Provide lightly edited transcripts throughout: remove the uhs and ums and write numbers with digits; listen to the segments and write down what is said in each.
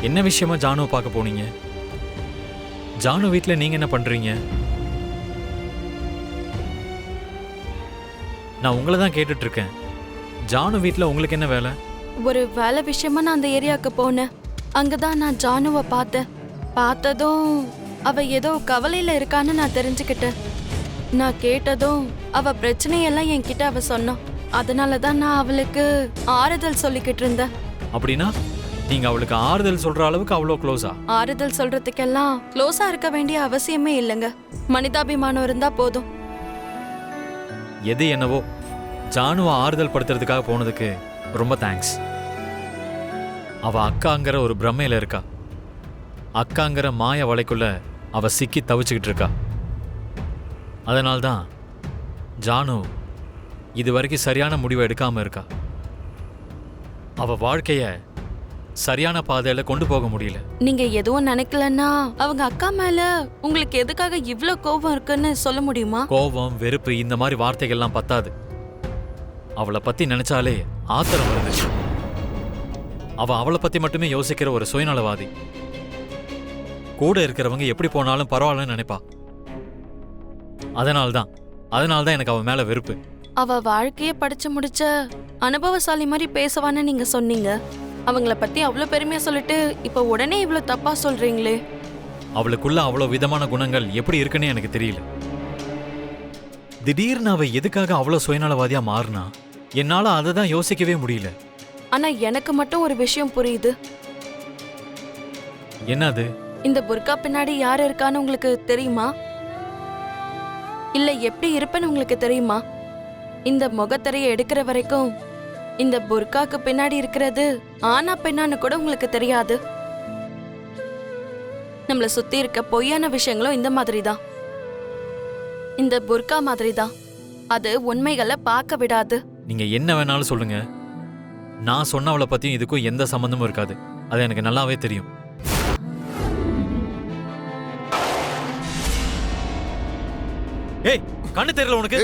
என்ன விஷயமா ஜானுவை பார்க்க போனீங்க? ஜானு வீட்டில் நீங்க என்ன பண்றீங்க? நான் உங்களை தான் கேட்டுட்டு இருக்கேன். ஜானு வீட்டில் உங்களுக்கு என்ன வேலை? ஒரு வேலை விஷயமா நான் அந்த ஏரியாவுக்கு போனேன். அங்கதான் நான் ஜானுவை பார்த்தேன். பார்த்ததும் அவ ஏதோ கவலையில இருக்கான்னு நான் தெரிஞ்சுக்கிட்டேன். நான் கேட்டதும் அவ பிரச்சனையெல்லாம் என்கிட்ட அவ சொன்னான். அதனாலதான் நான் அவளுக்கு ஆறுதல் சொல்லிக்கிட்டு இருந்தேன். அப்படின்னா நீங்க அவளுக்கு ஆறுதல் சொல்ற அளவுக்கு அவ்வளோ க்ளோஸா? ஆறுதல் சொல்றதுக்கெல்லாம் க்ளோஸா இருக்க வேண்டிய அவசியமே இல்லைங்க. மனிதாபிமானம் இருந்தா போதும். எது என்னவோ, ஜானுவை ஆறுதல் படுத்துறதுக்காக போனதுக்கு ரொம்ப தேங்க்ஸ். அவ அக்காங்கிற ஒரு பிரமையில இருக்கா. அக்காங்கிற மாய வலைக்குள்ள அவ சிக்கி தவிச்சுக்கிட்டு இருக்கா. அதனால்தான் ஜானு இது வரைக்கும் சரியான முடிவை எடுக்காம இருக்கா. அவ வாழ்க்கைய சரியான பாதையில கொண்டு போக முடியல. நீங்க எதுவும் நினைக்கலன்னா அவங்க அக்கா மேல உங்களுக்கு எதுக்காக இவ்ளோ கோபம் இருக்குன்னு சொல்ல முடியுமா? கோபம், வெறுப்பு இந்த மாதிரி வார்த்தைகள்லாம் பத்தாது. அவளை பத்தி நினைச்சாலே ஆத்திரம் வருது. அவளை பத்தி மட்டுமே யோசிக்கிற ஒரு சுயநலவாதி. கூட இருக்கிறவங்க எப்படி போனாலும் பரவாயில்லன்னு நினைப்பா. அதனால்தான் எனக்கு அவ மேல வெறுப்பு. அவ வாழ்க்கைய படிச்சு முடிச்ச அனுபவசாலி மாதிரி பேசுவான்னு நீங்க சொன்னீங்க. அவங்கள பத்தி அவ்வளவு பெருமையா சொல்லிட்டு இப்ப உடனே இவ்வளவு தப்பா சொல்றீங்களே. அவளுக்குள்ள அவ்வளவு விதமான குணங்கள் எப்படி இருக்குன்னு எனக்கு தெரியல. திடீர்னு அவ எதுக்காக அவ்வளவு சுயநலவாதியா மாறினா என்னால அதை தான் யோசிக்கவே முடியல. ஆனா எனக்கு மட்டும் ஒரு விஷயம் புரியுது. என்னது? இந்த புர்கா பின்னாடி யார் இருக்கான்னு உங்களுக்கு தெரியுமா? இல்ல எப்படி இருப்பேன்னு உங்களுக்கு தெரியுமா? இந்த முகத்திரையை எடுக்கிற வரைக்கும் இந்த புர்காக்கு பின்னாடி இருக்கிறது ஆனா பெண்ணான்னு கூட உங்களுக்கு தெரியாது. நம்மள சுத்தி இருக்க பொய்யான விஷயங்களும் இந்த மாதிரி தான். இந்த புர்கா மாதிரி தான். அது உண்மைகளை பார்க்க விடாது. நீங்க என்ன வேணாலும் சொல்லுங்க. நான் சொன்னவளை பத்தியும் இதுக்கும் எந்த சம்பந்தமும் இருக்காது. அது எனக்கு நல்லாவே தெரியும். ஏய், கண்ணு தெரியல உனக்கு?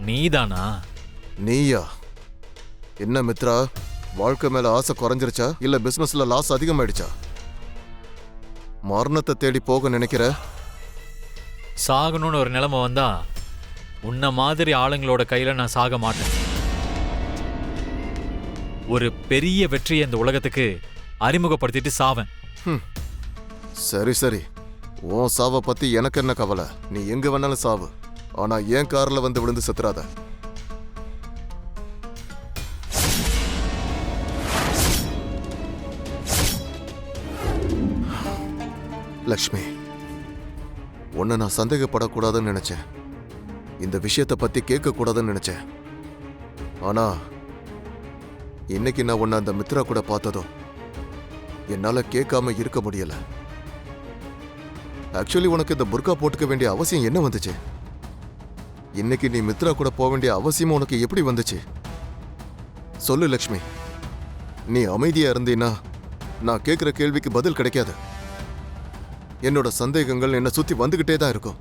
நீதானா? நீயா? என்ன மித்ரா, வாழ்க்கை மேல ஆசை குறைஞ்சிருச்சா இல்ல பிசினஸ்ல லாஸ் அதிகமாயிடுச்சா? மரணத்தை தேடி போக நினைக்கிற? சாகணும்னு ஒரு நிலைமை வந்தா உன்ன மாதிரி ஆளுங்களோட கையில நான் சாக மாட்டேன். ஒரு பெரிய வெற்றியை இந்த உலகத்துக்கு அறிமுகப்படுத்திட்டு சாவேன். சரி சரி, உன் சாவை பத்தி எனக்கு என்ன கவலை? நீ எங்க வேணாலும் சாவு. ஆனா ஏன் கார்ல வந்து விழுந்து செத்துறாத. லக்ஷ்மி, உன்னை நான் சந்தேகப்படக்கூடாதுன்னு நினைச்சேன். இந்த விஷயத்தை பத்தி கேட்க கூடாதுன்னு நினைச்சேன். ஆனா இன்னைக்கு நான் உன்னை அந்த மித்ரா கூட பார்த்ததும் என்னால கேட்காம இருக்க முடியல. ஆக்சுவலி உனக்கு இந்த புர்கா போட்டுக்க வேண்டிய அவசியம் என்ன வந்துச்சு? இன்னைக்கு நீ மித்ரா கூட போக வேண்டிய அவசியம் உனக்கு எப்படி வந்துச்சு? சொல்லு லக்ஷ்மி. நீ அமைதியா இருந்தீன்னா நான் கேட்கிற கேள்விக்கு பதில் கிடைக்காது. என்னோட சந்தேகங்கள் என்னை சுத்தி வந்துகிட்டே தான் இருக்கும்.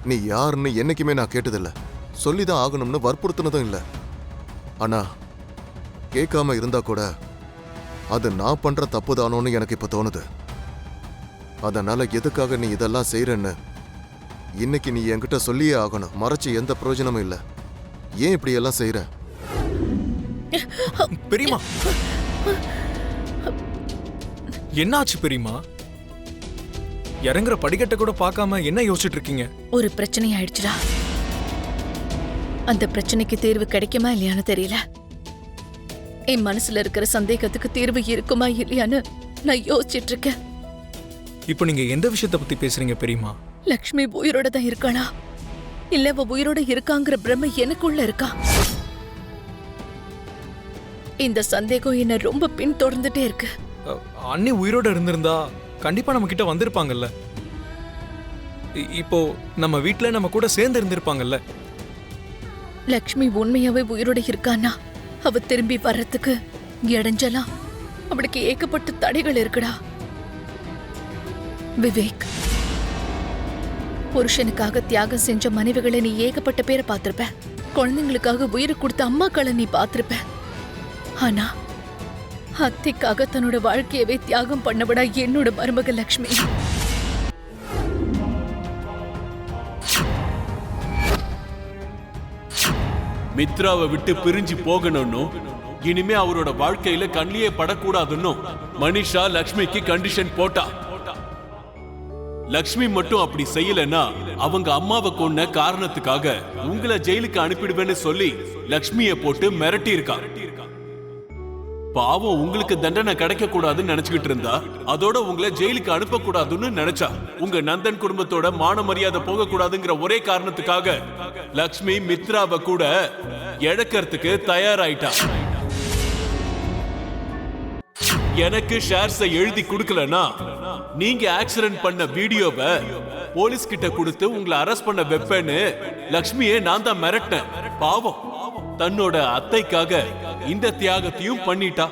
நீ யாருன்னு என்னைக்குமே நான் கேட்டதில்லை. சொல்லிதான் ஆகணும்னு வற்புறுத்தினதும் இல்லை. ஆனா கேட்காம இருந்தா கூட அது நான் பண்ற தப்புதானோன்னு எனக்கு இப்ப தோணுது. அதனால எதுக்காக நீ இதெல்லாம் செய்யறன்னு இன்னைக்கு நீ என்கிட்ட சொல்லியே ஆகணும். மறைச்சு எந்த பிரயோஜனமும் இல்லை. ஏன் இப்படி எல்லாம் செய்யற? பெரியமா, என்னாச்சு பெரியமா? இறங்குற படிக்கட்டை கூட பார்க்காம என்ன யோசிச்சுட்டு இருக்கீங்க? ஒரு பிரச்சனை ஆயிடுச்சுடா. அந்த பிரச்சனைக்கு தீர்வு கிடைக்குமா இல்லையான்னு தெரியல. என் மனசுல இருக்கிற சந்தேகத்துக்கு தீர்வு இருக்குமா இல்லையான்னு நான் யோசிச்சுட்டு இருக்கேன். இப்போ நீங்க எந்த விஷயத்தை பத்தி பேசுறீங்க பெரியமா? லக்ஷ்மி உயிரோட தான் இருக்காளா இல்ல அவ உயிரோட இருக்காங்கிற பிரமை எனக்குள்ள இருக்கா? இந்த சந்தேகம் என்ன ரொம்ப பின்தொடர்ந்துட்டே இருக்கு. அண்ணி உயிரோட இருந்திருந்தா கண்டிப்பா நம்ம கிட்ட வந்திருப்பாங்கல்ல. இப்போ நம்ம வீட்ல நம்ம கூட சேர்ந்து இருந்திருப்பாங்கல்ல. லக்ஷ்மி உண்மையாவே உயிரோட இருக்கானா அவ திரும்பி வர்றதுக்கு இடைஞ்சலாம் அவளுக்கு ஏகப்பட்ட தடைகள் இருக்குடா. விவேக், புருஷனுக்காக தியாகம் செஞ்ச மனைவிகளை நீ ஏகப்பட்ட பேரை பார்த்திருப்ப. குழந்தைங்களுக்காக உயிரை கொடுத்த அம்மாக்களை நீ பார்த்திருப்ப. ஆனா அத்தைக்காக தன்னோட வாழ்க்கையவே தியாகம் பண்ணவிடா என்னோட மருமக லக்ஷ்மி. மித்ராவை விட்டு பிரிஞ்சு போகணும்னு, இனிமே அவரோட வாழ்க்கையில கண்ணிலே படக்கூடாதுன்னு மனிஷா லக்ஷ்மிக்கு கண்டிஷன் போட்டா. லக்ஷ்மி மட்டும் அப்படி செய்யலன்னா அவங்க அம்மாவை கொன்ன காரணத்துக்காக உங்களை ஜெயிலுக்கு அனுப்பிடுவேன்னு சொல்லி லக்ஷ்மியை போட்டு மிரட்டி இருக்கா. பாவம் உங்களுக்கு தண்டனை கிடைக்க கூடாதுன்னு நினைச்சுக்கிட்டு இருந்தா, அதோட உங்களை ஜெயிலுக்கு அனுப்ப கூடாதுன்னு நினைச்சா. உங்க நந்தன் குடும்பத்தோட மான மரியாதை போக கூடாதுங்கிற ஒரே காரணத்துக்காக லக்ஷ்மி மித்ராவை கூட இழக்கிறதுக்கு தயாராயிட்டா. எனக்கு ஷேர்ஸை எழுதி கொடுக்கலனா நீங்க ஆக்சிடென்ட் பண்ண வீடியோவை போலீஸ் கிட்ட கொடுத்து உங்களை அரெஸ்ட் பண்ண வைப்பேன்னு லக்ஷ்மியை நான் தான் மிரட்டினேன். பாவம் தன்னோட அத்தைக்காக இந்த தியாகத்தையும் பண்ணிட்டா.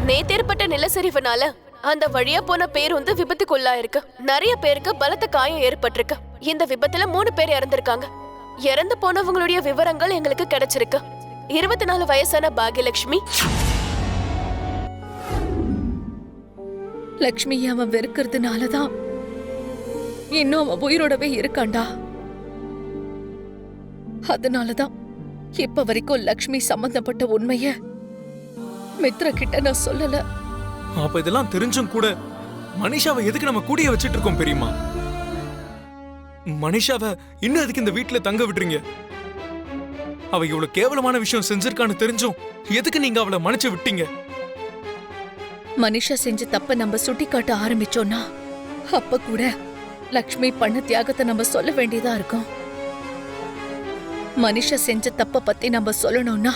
நேத்தேற்பட்ட நிலச்சரிவுனால அந்த வழியா போன பேருந்து விபத்துக்குள்ளாயிருக்கு. நிறைய பேருக்கு பலத்த காயம் ஏற்பட்டிருக்கு. இந்த விபத்துல 3 பேர் இறந்திருக்காங்க. இறந்து போனவங்களுடைய விவரங்கள் எங்களுக்கு கிடைச்சிருக்கு. 24 வயசான பாக்யலட்சுமி, லக்ஷ்மி அவன் வெறுக்கிறதுனாலதான் இன்னும் அவன் உயிரோடவே இருக்காண்டா. அதனாலதான் இப்ப வரைக்கும் லக்ஷ்மி சம்பந்தப்பட்ட உண்மைய மித்ரா கிட்ட நான் சொல்லல. அப்ப இதெல்லாம் தெரிஞ்சும் கூட மனிஷாவை எதுக்கு நம்ம கூடிய வச்சிட்டு இருக்கோம் பெரியம்மா? மனிஷாவை இன்னும் எதுக்கு இந்த வீட்டுல தங்க விடுறீங்க? அவ இவ்வளவு கேவலமான விஷயம் செஞ்சிருக்கான்னு தெரிஞ்சும் எதுக்கு நீங்க அவளை மன்னிச்சு விட்டீங்க? மனிஷா செஞ்ச தப்ப நம்ம சுட்டி காட்ட ஆரம்பிச்சோம்னா அப்ப கூட லக்ஷ்மி பண்ண தியாகத்தை நம்ம சொல்ல வேண்டியதா இருக்கும். மனிஷா செஞ்ச தப்ப பத்தி நம்ம சொல்லணும்னா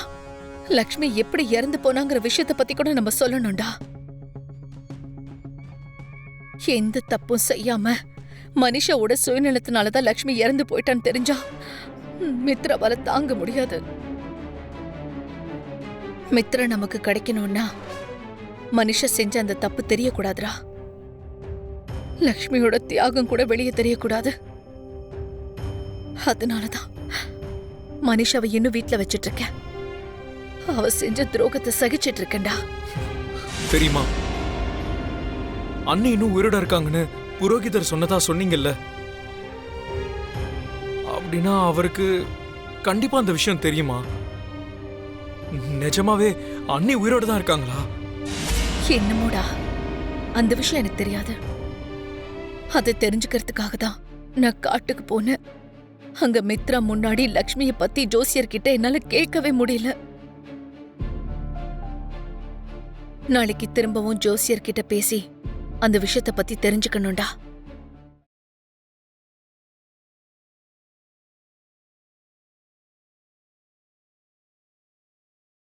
லக்ஷ்மி எப்படி இறந்து போனாங்கிற விஷயத்த பத்தி கூட நம்ம சொல்லணும்டா. எந்த தப்பும் செய்யாம மனிஷாவோட சுயநலத்தினாலதான் லக்ஷ்மி இறந்து போயிட்டான்னு தெரிஞ்சா மித்ராவால தாங்க முடியாது. மித்ரா நமக்கு கிடைக்கணும்னா மனிஷா செஞ்ச அந்த தப்பு தெரியக்கூடாதுரா. லக்ஷ்மியோட தியாகம் கூட வெளியே தெரியக்கூடாது. அதனாலதான் மனிஷாவை இன்னும் வீட்டுல வச்சிட்டு இருக்கேன். அவ செஞ்ச துரோகத்தை சகிச்சிட்டு இருக்கேன்டா. தெரியுமா, அண்ணி இன்னும் உயிரோட இருக்காங்கன்னு புரோகிதர் சொன்னதா சொன்னீங்கல்ல, அப்படின்னா அவருக்கு கண்டிப்பா அந்த விஷயம் தெரியுமா? நிஜமாவே அண்ணி உயிரோட தான் இருக்காங்களா? என்னமோடா, அந்த விஷயம் எனக்கு தெரியாது. அதை தெரிஞ்சுக்கிறதுக்காக தான் நான் காட்டுக்கு போனேன். அங்க மித்ரா முன்னாடி லக்ஷ்மியை பத்தி ஜோசியர்கிட்ட என்னால கேட்கவே முடியல. நாளைக்கு திரும்பவும் ஜோசியர்கிட்ட பேசி அந்த விஷயத்தை பத்தி தெரிஞ்சுக்கணும்டா.